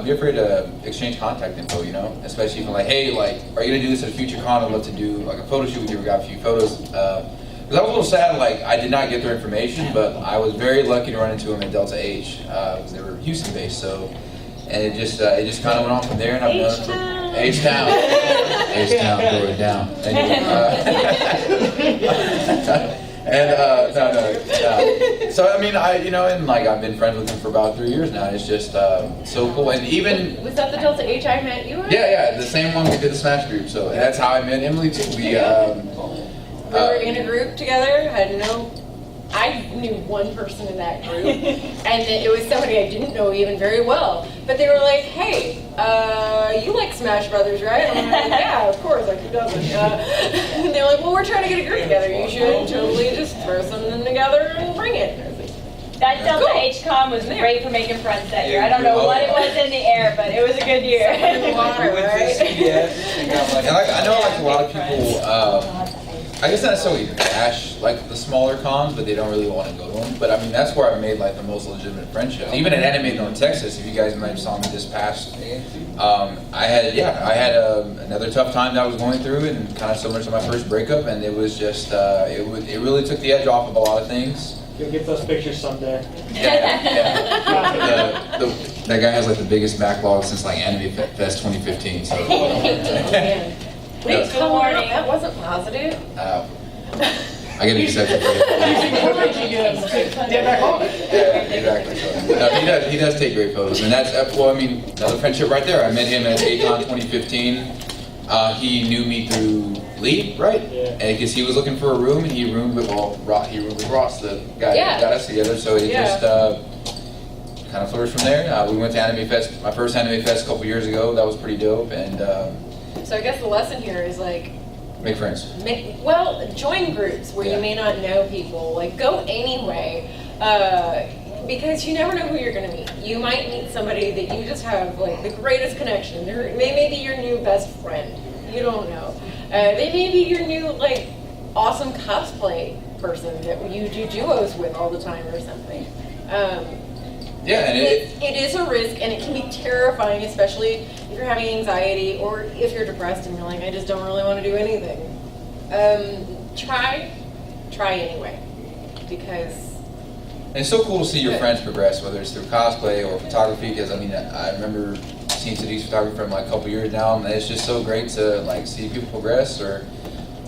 be afraid to exchange contact info, you know, especially if you're like, hey, like, are you gonna do this at a future con? I'd love to do like a photo shoot with you. We got a few photos. Because I was a little sad, like, I did not get their information, but I was very lucky to run into them at Delta H, because they were Houston based, so, and it just kind of went on from there, and I've known them. H-Town. H-Town, throw it down. No. So, I mean, and like, I've been friends with them for about 3 years now. It's just so cool, and even... Was that the Delta H I met you at? Yeah, the same one we did the Smash group, so, and that's how I met Emily, too. We were in a group together. I knew one person in that group, and it was somebody I didn't know even very well. But they were like, "Hey, you like Smash Brothers, right?" And I'm like, "Yeah, of course. Like, who doesn't?" And they're like, "Well, we're trying to get a group together. You should totally just throw something together and bring it." And I was like, that Delta H-Con was great for making friends that year. I don't know what it was in the air, but it was a good year. in the water, right? And like, I know like a lot of people I guess not necessarily trash like the smaller cons, but they don't really want to go to them. But I mean, that's where I've made like the most legitimate friendships. Even at Anime North Texas, if you guys might have saw me this past, I had another tough time that I was going through, and kind of similar to my first breakup, and it was just it really took the edge off of a lot of things. You'll get those pictures someday. Yeah. That guy has like the biggest backlog since like Anime Fest 2015. So. Wait, Good morning. That wasn't positive. I get an exception for you. Get back on it. Yeah, exactly. So, no, he does take great photos, and that's well, I mean, another friendship right there. I met him at A-Kon 2015. He knew me through Lee, right? Yeah. And because he was looking for a room, and he roomed with Ross, the guy that got us together. So it just kind of flourished from there. We went to Anime Fest, my first Anime Fest a couple years ago. That was pretty dope, and. So I guess the lesson here is like, make friends. Join groups where you may not know people. Like, go anyway, because you never know who you're gonna meet. You might meet somebody that you just have like the greatest connection. They may be your new best friend. You don't know. They may be your new like awesome cosplay person that you do duos with all the time or something. Yeah, and it is a risk, and it can be terrifying, especially if you're having anxiety or if you're depressed and you're like, I just don't really want to do anything. Try anyway, because it's so cool to see your friends progress, whether it's through cosplay or photography. Because I mean, I remember seeing Today's photography from like a couple years now, and it's just so great to like see people progress, or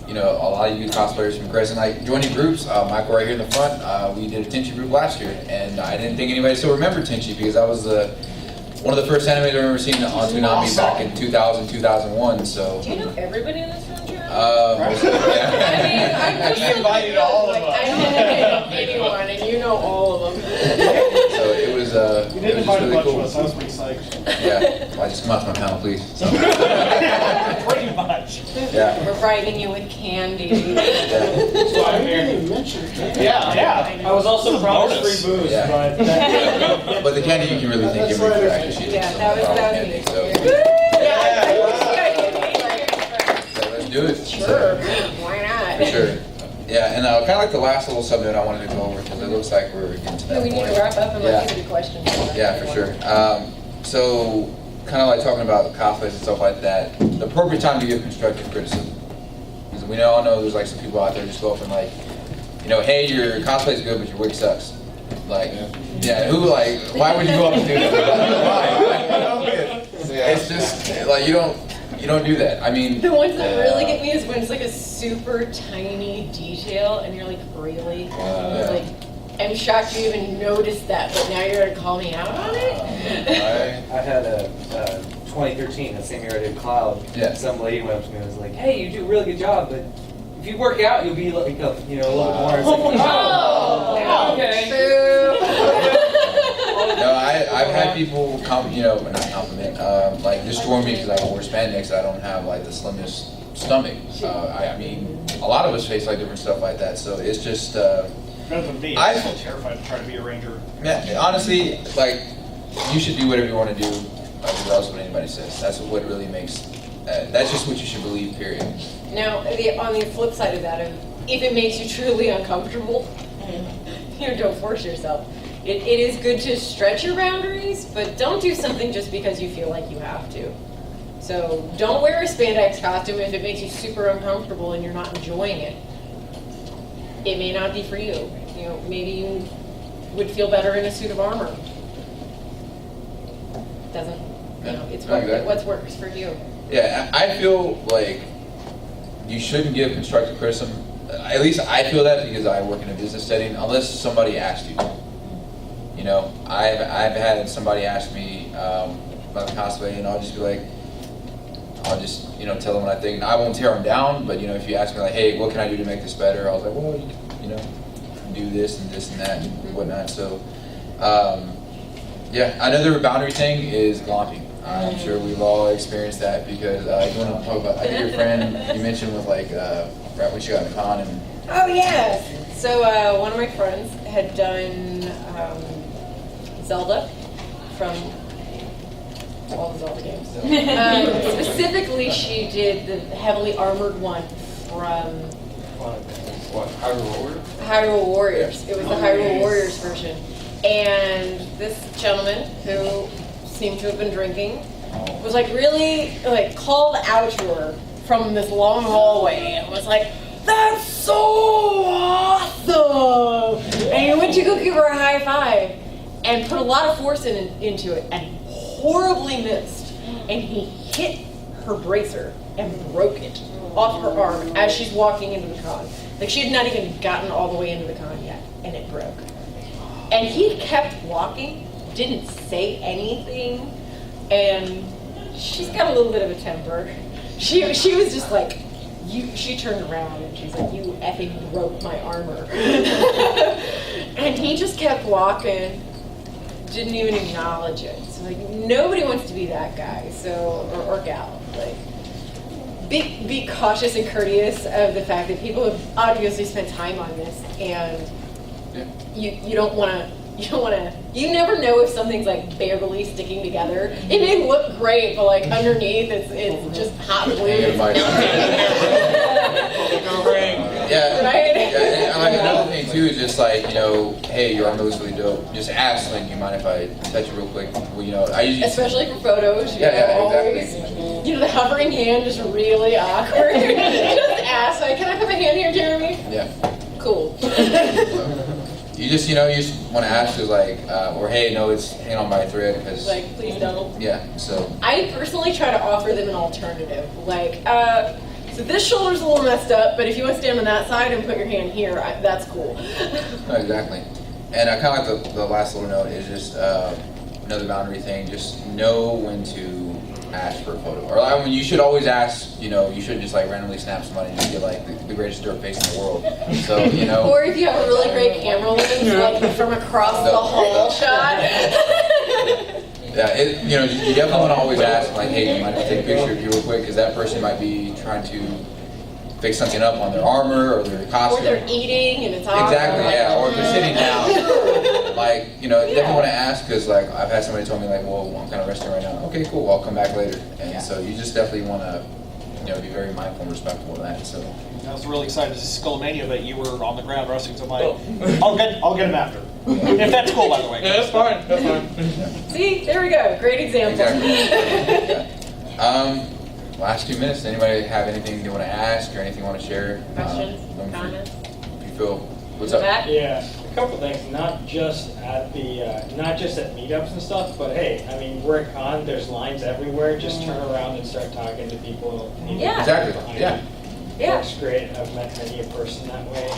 you know, a lot of you cosplayers progress, and like joining groups. Michael right here in the front, we did a Tenchi group last year, and I didn't think anybody still remembered Tenchi because that was one of the first animes I remember seeing on Toonami back in 2000, 2001. So. Do you know everybody in this room, Jeremy? Yeah. I'm just You invited all of us. I don't know anyone, and you know all of them. So it was You didn't invite a really bunch cool. of us, I was pretty psyched. Yeah, well, just come out to my panel, please. Pretty much. Yeah. We're bribing you with candy. So I didn't even mention it. Yeah. I was also promised free booze, Yeah. but that, But the candy you can really thank That's everybody for right. actually. Yeah, that was candy, me. so let's do it. Sure, why not? For sure. Yeah, and kind of like the last little subject I wanted to go over because it looks like we're getting to that We need point. to wrap up and Yeah. let's get to questions. Yeah, for sure. So, kind of like talking about cosplays and stuff like that, the appropriate time to give constructive criticism. Because we all know there's like some people out there just go up and like, you know, hey, your cosplay's good, but your wig sucks. Like, yeah, who like, why would you go up and do that? It's just like you don't do that. I mean, The ones that really get me is when it's like a super tiny detail and you're like, really? You're like, I'm shocked you even noticed that, but now you're gonna call me out on it? I had a 2013, the same year I did Cloud. Yeah. Some lady went up to me and was like, "Hey, you do a really good job, but if you work out, you'll be like, a little bit more." It's like, Oh, okay. No, I've had people not compliment, like destroy me because I don't wear spandex. I don't have like the slimmest stomach. I mean, a lot of us face like different stuff like that. So it's just. Rather than me, I'm still terrified to try to be a ranger. Man, honestly, like you should do whatever you want to do, regardless of what anybody says. That's what really makes. That's just what you should believe. Period. Now, on the flip side of that, if it makes you truly uncomfortable, don't force yourself. It is good to stretch your boundaries, but don't do something just because you feel like you have to. So don't wear a spandex costume if it makes you super uncomfortable and you're not enjoying it. It may not be for you. You know, maybe you would feel better in a suit of armor. Doesn't, it's what works for you. Yeah, I feel like you shouldn't give constructive criticism. At least I feel that because I work in a business setting, unless somebody asked you. You know, I've had somebody ask me about cosplay, and I'll just be like, tell them what I think. And I won't tear them down, but if you ask me like, hey, what can I do to make this better? I was like, well, do this and this and that and whatnot. So, another boundary thing is glomping. I'm sure we've all experienced that because you want to talk about, I think your friend you mentioned was like, right when she got in con and. Oh yeah. So one of my friends had done Zelda from all the Zelda games. Specifically, she did the heavily armored one from What? Hyrule Warrior? Hyrule Warriors. It was the Hyrule Warriors version. And this gentleman who seemed to have been drinking was like really like called out to her from this long hallway and was like, "That's so awesome!" And he went to go give her a high five and put a lot of force into it and horribly missed. And he hit her bracer and broke it off her arm as she's walking into the con. Like she had not even gotten all the way into the con yet, and it broke. And he kept walking, didn't say anything, and she's got a little bit of a temper. She was just like, she turned around and she's like, "You effing broke my armor." And he just kept walking, didn't even acknowledge it. So like nobody wants to be that guy, so or gal. Like be cautious and courteous of the fact that people have obviously spent time on this, and you don't want to. You never know if something's like barely sticking together. It may look great, but like underneath, it's just hot glue. Yeah, Right? yeah, and like another thing too is just like, hey, your armor looks really dope. Just ask, like, you mind if I touch it real quick? Well, I usually Especially for photos, always. exactly. The hovering hand is really awkward. Just ask, like, "Can I have a hand here, Jeremy?" Yeah. Cool. You just want to ask, is like, or hey, no, it's hanging on by a thread, because Like, please don't. yeah. So I personally try to offer them an alternative. Like, so this shoulder's a little messed up, but if you want to stand on that side and put your hand here, that's cool. no, exactly. And I kind of like the last little note is just another boundary thing. Just know when to ask for a photo, or like, when you should always ask. You shouldn't just like randomly snap somebody and just get like the greatest dirt face in the world. So Or if you have a really great camera lens, like from across the hall shot. Yeah, you definitely want to always ask, like, hey, do you mind if I take a picture of you real quick? Because that person might be trying to fix something up on their armor or their costume. Or they're eating and it's awkward. Exactly, yeah. Or if they're sitting down, like, definitely want to ask, because like I've had somebody tell me like, well, I'm kind of resting right now. Okay, cool. I'll come back later. And so you just definitely want to, be very mindful and respectful of that. So I was really excited to see Skullmania that you were on the ground wrestling. So I'm like, I'll get him after. If that's cool, by the way. Yeah, that's fine. That's fine. See, there we go. Great example. Exactly. Last 2 minutes. Anybody have anything they want to ask or anything you want to share? Questions, comments? If you feel, what's In up? the back? Yeah, a couple things, not just at meetups and stuff, but hey, I mean, we're at con, there's lines everywhere, just turn around and start talking to people. Yeah. Exactly. Behind Yeah. you. Yeah. Works great, I've met many a person that way.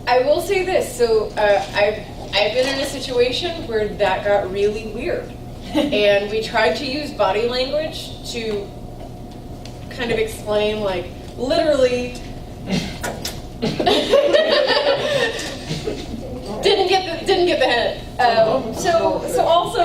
I will say this. So I've been in a situation where that got really weird, and we tried to use body language to kind of explain, like, literally. Didn't get the hint. So also,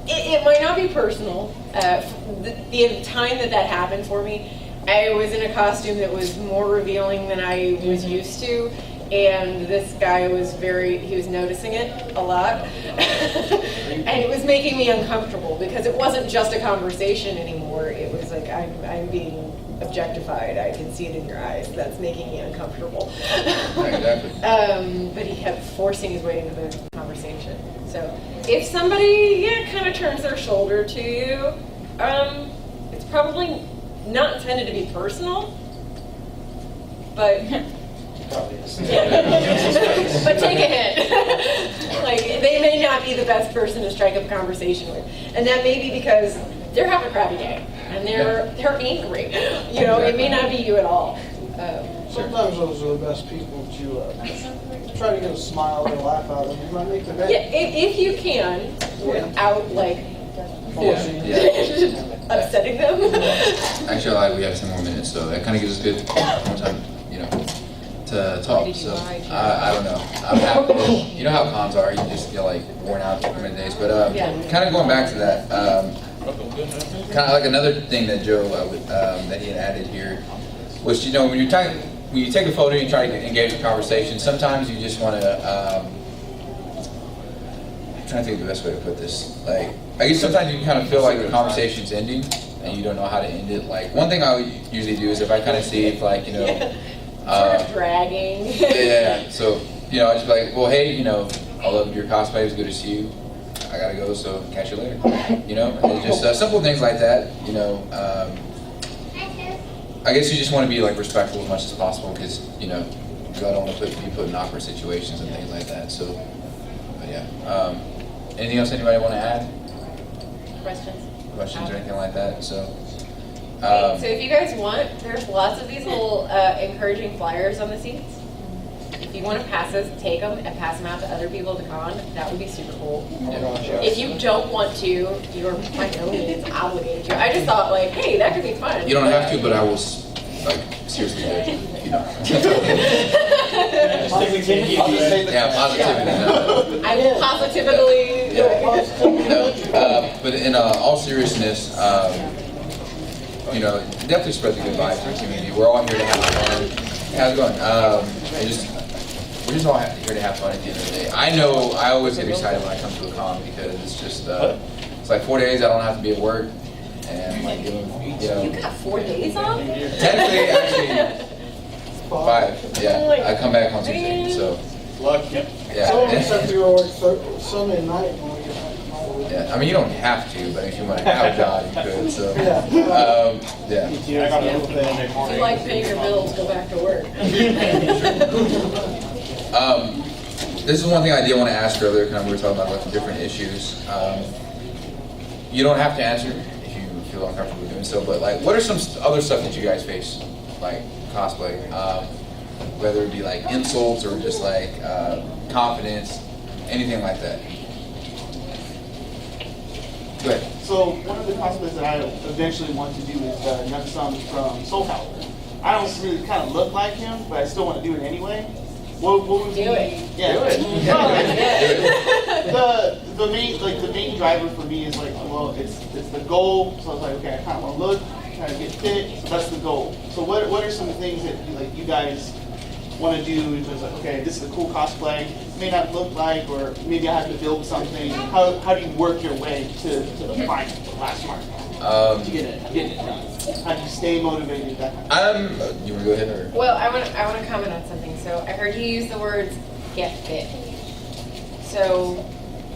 it might not be personal. The time that happened for me, I was in a costume that was more revealing than I was used to, and this guy was he was noticing it a lot, and it was making me uncomfortable because it wasn't just a conversation anymore. It was like, I'm being objectified. I can see it in your eyes. That's making me uncomfortable. Exactly. But he kept forcing his way into the conversation. So if somebody kind of turns their shoulder to you, it's probably not intended to be personal, but Probably is. but take a hit. Like, they may not be the best person to strike up a conversation with, and that may be because they're having a crappy day and they're angry. It may not be you at all. Sometimes those are the best people to try to get a smile or a laugh out of them. You might make the Yeah, day. if you can, without like Yeah. upsetting them. Actually, we have 10 more minutes, so that kind of gives us good more time, to talk. So I don't know. I'm happy. You know how cons are. You just feel like worn out for many days. But kind of going back to that, kind of like another thing that Joe that he had added here was, when you take a photo, you try to engage in conversation. Sometimes you just want to. I'm trying to think of the best way to put this. Like, I guess sometimes you kind of feel like the conversation's ending, and you don't know how to end it. Like, one thing I usually do is if I kind of see if, like, Sort of dragging. Yeah. So I just be like, well, hey, I love your cosplay. It was good to see you. I gotta go, so catch you later. And just simple things like that. I guess you just want to be like respectful as much as possible because you don't want to be put in awkward situations and things like that. So, but yeah. Anything else anybody want to add? Questions or anything like that? So. So if you guys want, there's lots of these little encouraging flyers on the seats. If you want to pass us, take them and pass them out to other people at the con. That would be super cool. If you don't want to, you're by no means obligated to. I just thought like, hey, that could be fun. You don't have to, but I will seriously do. Positivity. Yeah, positivity. No. I will positively. But in all seriousness, definitely spread the good vibes in the community. We're all here to have fun. How's it going? We're just all here to have fun at the end of the day. I know I always get excited when I come to a con because it's just, it's like 4 days I don't have to be at work. And like, You got 4 days off? Technically, actually, 5. Yeah, I come back on Tuesday, so. Lucky. Yeah. Some of us have to go work Sunday night when we get back tomorrow. Yeah, I mean, you don't have to, but if you want to have a job, you could, so. Yeah. Yeah. I got a little bit Monday If morning. you like paying your bills, go back to work. This is one thing I did want to ask earlier, kind of we were talking about like the different issues. You don't have to answer if you feel uncomfortable doing so, but like, what are some other stuff that you guys face, like cosplay? Whether it be like insults or just like confidence, anything like that. Go ahead. So one of the cosplays that I eventually want to do is Neptune from Soul Calibur. I don't really kind of look like him, but I still want to do it anyway. What would Do be? it. Yeah. Do it. The main driver for me is like, well, it's the goal. So I was like, okay, I kind of want to look, try to get fit. So that's the goal. So what are some things that you guys want to do? It's like, okay, this is a cool cosplay. It may not look like, or maybe I have to build something. How do you work your way to the final, the last mark? To get it done. How do you stay motivated? That kind of You want to go ahead or? Well, I want to comment on something. So I heard you use the words "get fit." So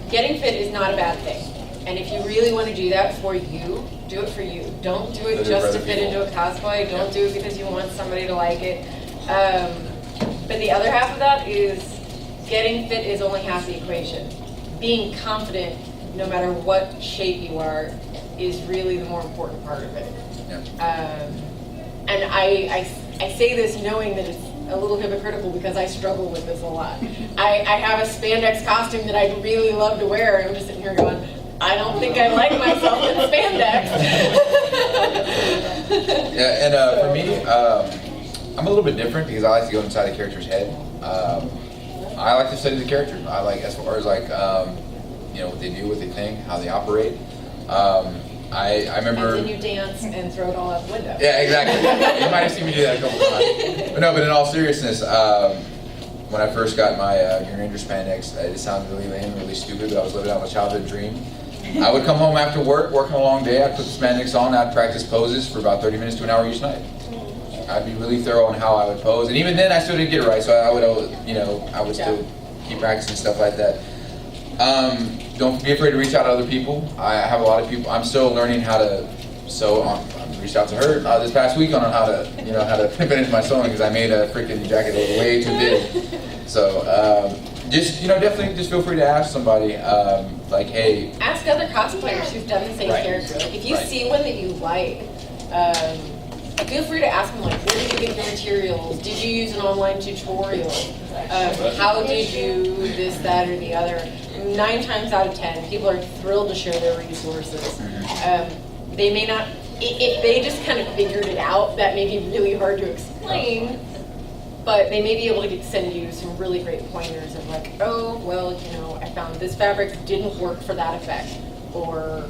getting fit is not a bad thing, and if you really want to do that for you, do it for you. Don't do it Do it just for to other fit people. into a cosplay. Don't do it because you want somebody to like it. But the other half of that is getting fit is only half the equation. Being confident, no matter what shape you are, is really the more important part of it. Yeah. And I say this knowing that it's a little hypocritical because I struggle with this a lot. I have a spandex costume that I'd really love to wear, and I'm just sitting here going, I don't think I like myself in spandex. Yeah, and for me, I'm a little bit different because I like to go inside the character's head. I like to study the character. I like, as far as like, what they do, what they think, how they operate. I remember. And then you dance and throw it all out the window. Yeah, exactly. You might have seen me do that a couple times. But in all seriousness, when I first got my Green Ranger spandex, it sounded really lame, really stupid, but I was living out my childhood dream. I would come home after work, working a long day, I'd put the spandex on, I'd practice poses for about 30 minutes to an hour each night. I'd be really thorough on how I would pose, and even then I still didn't get it right, so I would still keep practicing stuff like that. Don't be afraid to reach out to other people. I have a lot of people. I'm still learning how to sew. I reached out to her this past week on how to finish my sewing because I made a freaking jacket that was way too big. So definitely just feel free to ask somebody. Like, hey. Ask other cosplayers who've done the same Right. character. If you Right. see one that you like, feel free to ask them, like, where did you get your materials? Did you use an online tutorial? How did you this, that, or the other? 9 times out of 10, people are thrilled to share their resources. They may not, if they just kind of figured it out, that may be really hard to explain, but they may be able to send you some really great pointers of like, oh, well, I found this fabric didn't work for that effect, or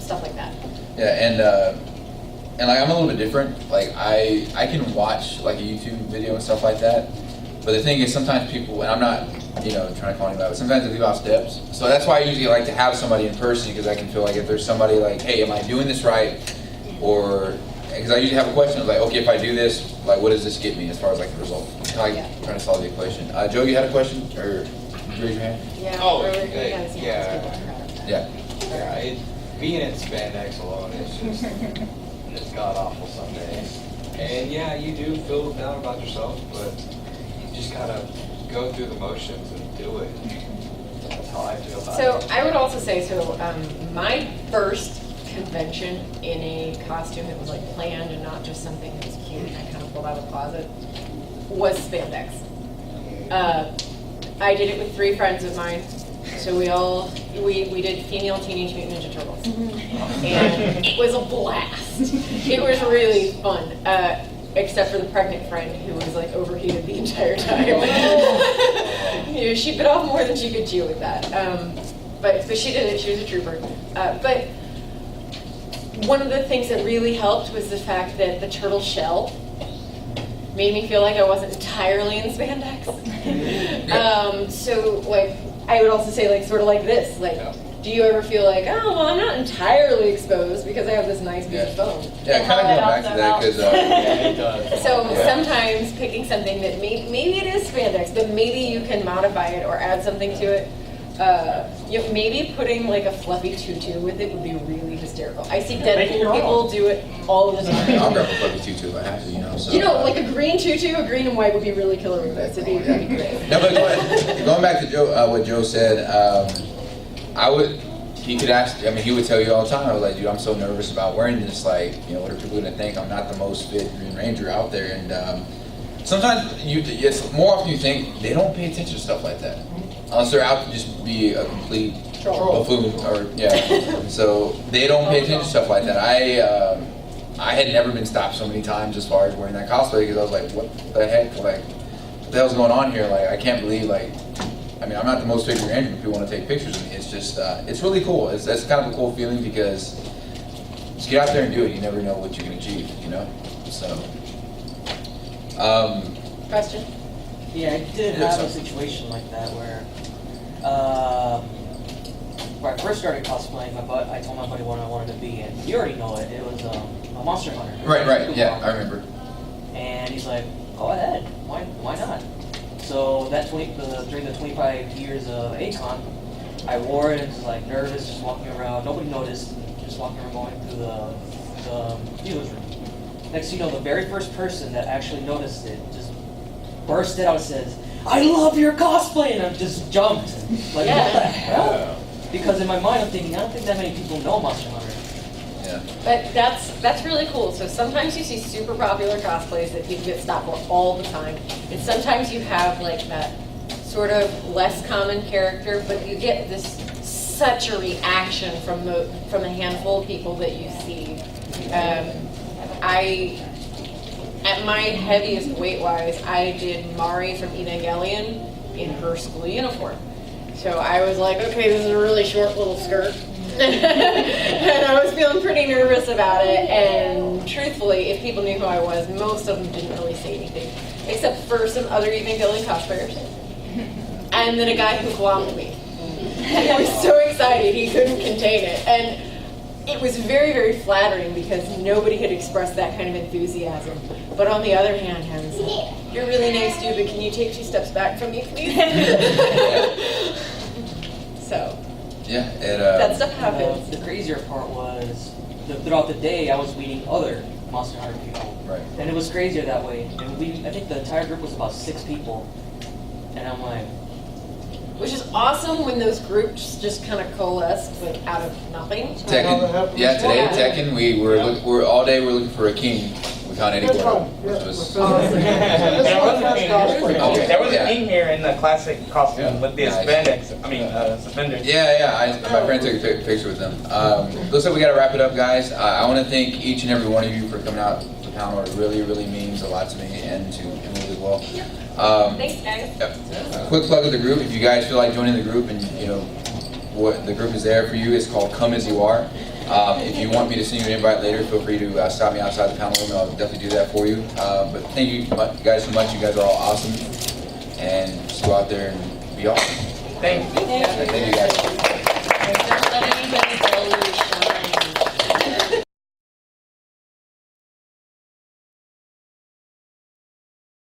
stuff like that. Yeah, and like I'm a little bit different. Like I can watch like a YouTube video and stuff like that. But the thing is, sometimes people, and I'm not, trying to call anybody, but sometimes they leave out steps. So that's why I usually like to have somebody in person because I can feel like if there's somebody like, hey, am I doing this right? Or because I usually have a question, I was like, okay, if I do this, like, what does this get me as far as like the result? Kind of like trying to solve the equation. Joe, you had a question, or did you raise your hand? Yeah. Oh, or- yeah. Yeah. Yeah, being in spandex alone is just, it's god awful some days. And yeah, you do feel down about yourself, but you just gotta go through the motions and do it. That's how I feel about So it. I would also say, my first convention in a costume that was like planned and not just something that was cute and I kind of pulled out of the closet was spandex. I did it with 3 friends of mine. So we did female Teenage Mutant Ninja Turtles. And it was a blast. It was really fun. Except for the pregnant friend who was like overheated the entire time. You know, she bit off more than she could chew with that. But she did it, she was a trooper. But one of the things that really helped was the fact that the turtle shell made me feel like I wasn't entirely in spandex. So like, I would also say like sort of like this, like, do you ever feel like, oh, well, I'm not entirely exposed because I have this nice piece of foam? Yeah, kind of going back to that because Yeah, it does. So sometimes picking something that maybe it is spandex, but maybe you can modify it or add something to it. You know, maybe putting like a fluffy tutu with it would be really hysterical. I see Make it Deadpool your people own. do it all the time. I'll grab a fluffy tutu if I have to, you know. So, You know, like a green tutu, a green and white would be really killer with this. It'd be great. No, but going back to Joe, what Joe said, he could ask, I mean, he would tell you all the time, I was like, dude, I'm so nervous about wearing this, like, you know, what are people gonna think? I'm not the most fit Green Ranger out there, and sometimes it's more often you think they don't pay attention to stuff like that. Unless they're out to just be a complete buffoon, or, yeah. So they don't pay attention to stuff like that. I had never been stopped so many times as far as wearing that cosplay, because I was like, what the heck, like, what the hell's going on here? Like, I can't believe, like, I mean, I'm not the most favorite Ranger, but people want to take pictures of me. It's just, it's really cool. That's kind of a cool feeling because just get out there and do it. You never know what you can achieve, you know? So, Question? Yeah, I did have a situation like that where I first started cosplaying, I told my buddy what I wanted to be, and you already know it. It was a Monster Hunter. right, yeah, I remember. And he's like, go ahead, why not? So during the 25 years of A-Kon, I wore it and was like nervous, just walking around. Nobody noticed, just walking around going through the dealer's room. Next thing you know, the very first person that actually noticed it just bursted out and says, I love your cosplay! And I just jumped. Like, Yeah. what the hell? Because in my mind, I'm thinking, I don't think that many people know Monster Hunter. Yeah. But that's really cool. So sometimes you see super popular cosplays that people get stopped for all the time. And sometimes you have like that sort of less common character, but you get such a reaction from a handful of people that you see. At my heaviest weight-wise, I did Mari from Evangelion in her school uniform. So I was like, okay, this is a really short little skirt. And I was feeling pretty nervous about it, and truthfully, if people knew who I was, most of them didn't really say anything, except for some other Evangelion cosplayers. And then a guy who glommed me. He was so excited, he couldn't contain it. And it was very, very flattering because nobody had expressed that kind of enthusiasm. But on the other hand, I was like, you're really nice, dude, but can you take 2 steps back from me, please? So. Yeah, That stuff happens. The crazier part was, throughout the day, I was meeting other Monster Hunter people. Right. And it was crazier that way. And I think the entire group was about 6 people. And I'm like... Which is awesome when those groups just kind of coalesce like out of nothing. Tekken, yeah, today at Tekken, we're all day we're looking for a king. We found Eddie That's Gordo, fine. which was There was a king. There was a Yeah. king here in the classic costume with the Nice. spandex. Suspenders. Yeah, my friend took a picture with them. Looks like we got to wrap it up, guys. I want to thank each and every one of you for coming out to panel. It really, really means a lot to me and to Emily as well. Thanks, guys. A quick plug of the group. If you guys feel like joining the group, and you know what the group is there for you, it's called Come As You Are. If you want me to send you an invite later, feel free to stop me outside the panel room. I'll definitely do that for you. But thank you guys so much. You guys are all awesome, and just go out there and be awesome. Thank you. Thank you guys.